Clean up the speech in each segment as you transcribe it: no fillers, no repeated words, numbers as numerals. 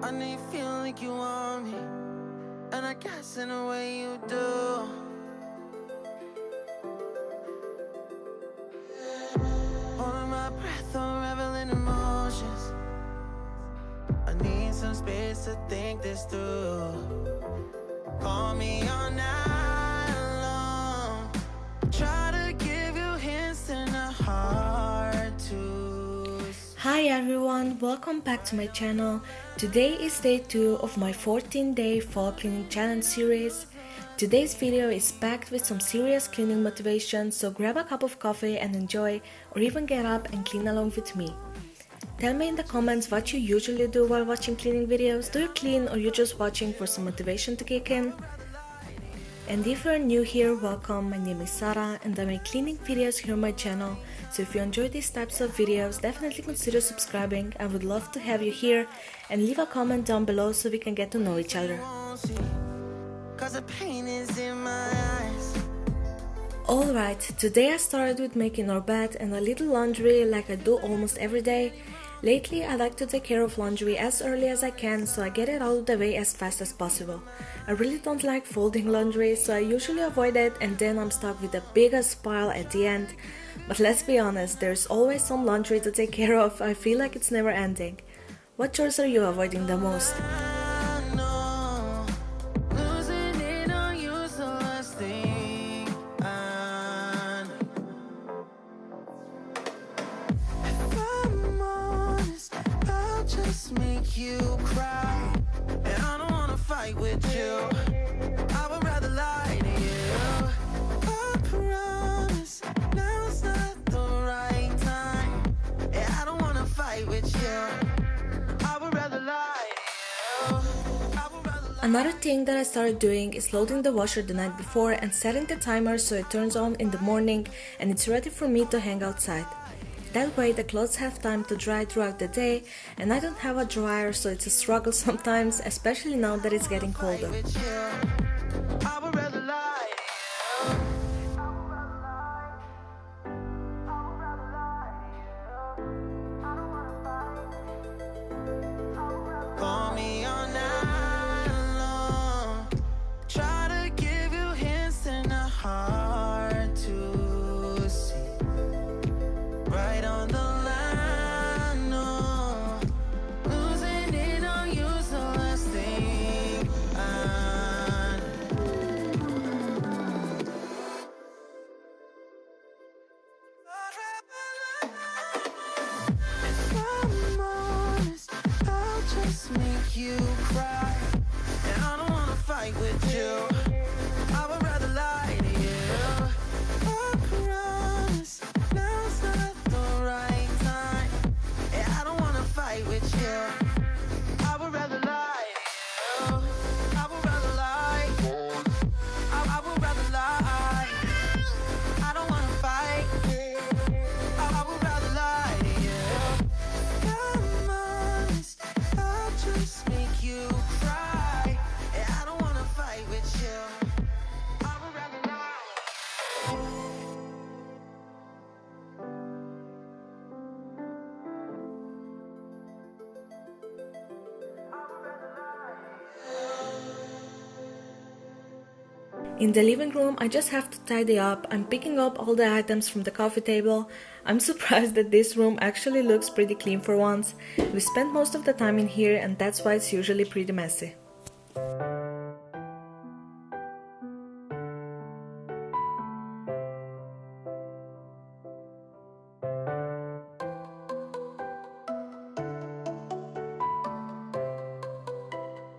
I know you feel like you want me, and I guess in a way you do. Holding my breath, unraveling emotions. I need some space to think this through. Call me all night long. Try to give you hints and a heart to. Hi everyone, welcome back to my channel. Today is day 2 of my 14-day fall cleaning challenge series. Today's video is packed with some serious cleaning motivation, so grab a cup of coffee and enjoy, or even get up and clean along with me. Tell me in the comments what you usually do while watching cleaning videos. Do you clean or you're just watching for some motivation to kick in? And if you're new here, welcome. My name is Sara and I make cleaning videos here on my channel. So if you enjoy these types of videos, definitely consider subscribing. I would love to have you here, and leave a comment down below so we can get to know each other. Alright, today I started with making our bed and a little laundry like I do almost every day. Lately I like to take care of laundry as early as I can, so I get it out of the way as fast as possible. I really don't like folding laundry, so I usually avoid it, and then I'm stuck with the biggest pile at the end. But let's be honest, there's always some laundry to take care of. I feel like it's never ending. What chores are you avoiding the most? Make you cry, and I don't wanna fight with you. I would rather lie to you. I promise now's not the right time. Yeah, I don't wanna fight with you. I would rather lie to you. Another thing that I started doing is loading the washer the night before and setting the timer so it turns on in the morning and it's ready for me to hang outside. That way the clothes have time to dry throughout the day, and I don't have a dryer, so it's a struggle sometimes, especially now that it's getting colder. Make you cry, and I don't wanna fight with you. I would rather lie to you. I promise now's not the right time. Yeah, I don't wanna fight with you. I would rather lie to you. I would rather lie. I would rather lie. I don't wanna fight. I would rather lie to you. I'm honest, I'll just make you cry. Yeah, I don't wanna fight with you. I would rather lie. In the living room, I just have to tidy up. I'm picking up all the items from the coffee table. I'm surprised that this room actually looks pretty clean for once. We spend most of the time in here, and that's why it's usually pretty messy.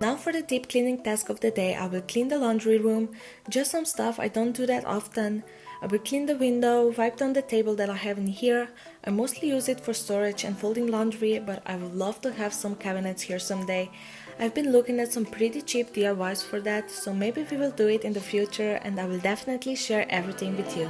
Now for the deep cleaning task of the day. I will clean the laundry room, just some stuff, I don't do that often. I will clean the window, wipe down the table that I have in here. I mostly use it for storage and folding laundry, but I would love to have some cabinets here someday. I've been looking at some pretty cheap DIYs for that, so maybe we will do it in the future, and I will definitely share everything with you.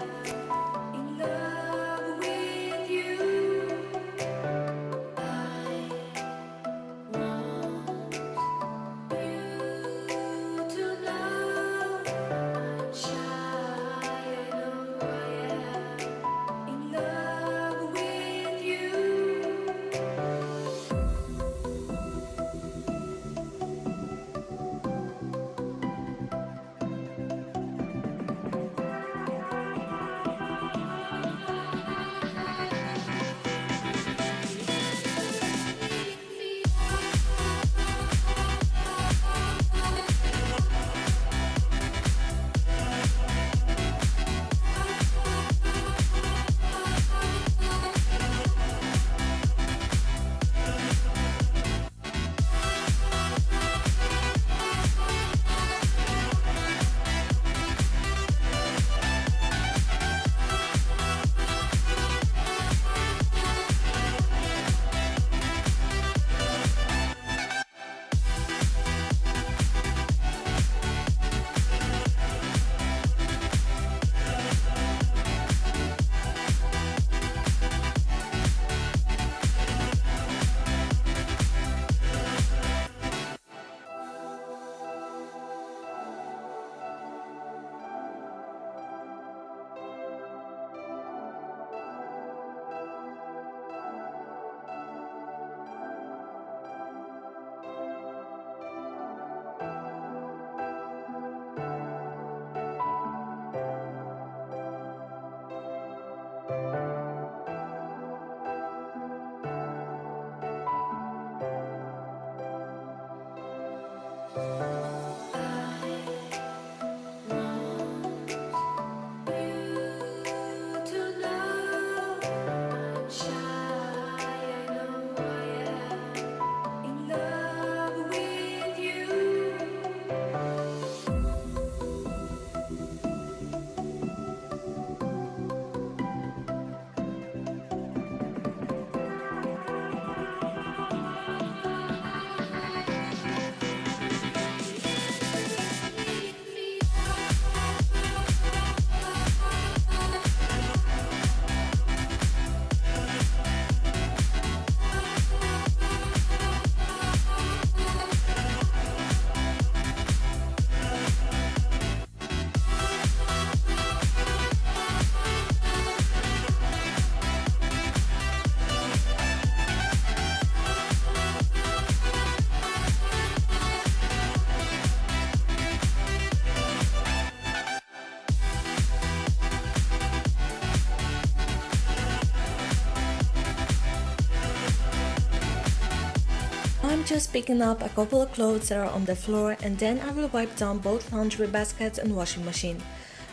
I'm just picking up a couple of clothes that are on the floor, and then I will wipe down both laundry baskets and washing machine.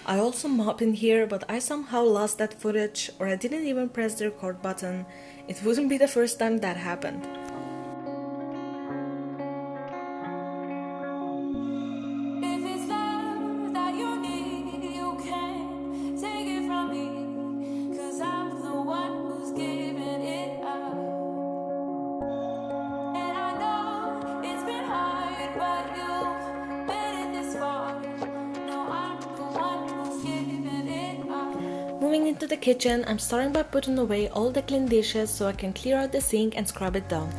I also mop in here, but I somehow lost that footage, or I didn't even press the record button. It wouldn't be the first time that happened. Moving into the kitchen, I'm starting by putting away all the clean dishes so I can clear out the sink and scrub it down.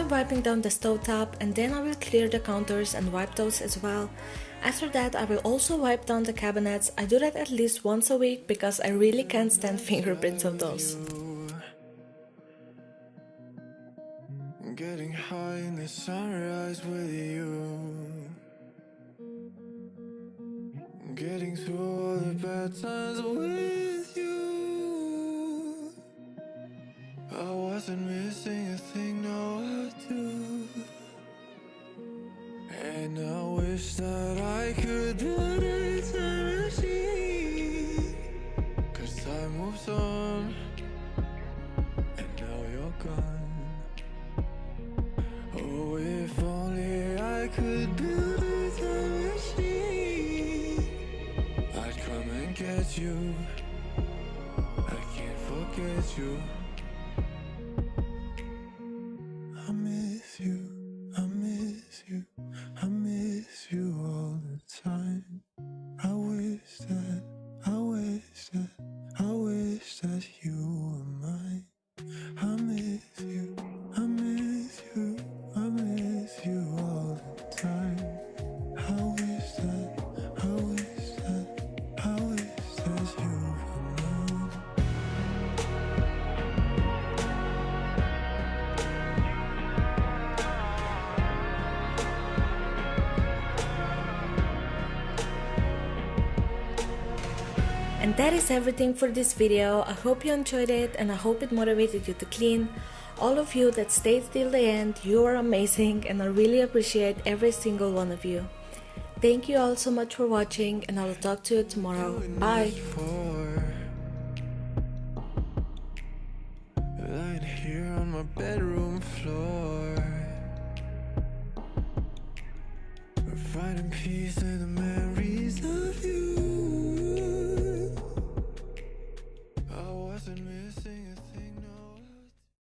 Wiping down the stove top, and then I will clear the counters and wipe those as well. After that, I will also wipe down the cabinets. I do that at least once a week because I really can't stand fingerprints on those. Getting high in the sunrise with you, getting through all the bad times with you. I wasn't missing a thing, now I do. And I wish that I could build a time machine, 'cause time moves on, and now you're gone. Oh, if only I could build a time machine, I'd come and get you. I can't forget you. I miss you, I miss you, I miss you all the time. I wish that, I wish that, I wish that you were mine. I miss you, I miss you, I miss you all the time. I wish that, I wish that, I wish that you were mine. And that is everything for this video. I hope you enjoyed it and I hope it motivated you to clean. All of you that stayed till the end, you are amazing and I really appreciate every single one of you. Thank you all so much for watching and I will talk to you tomorrow. Bye! here on my bedroom floor, finding peace in the memories of you. I wasn't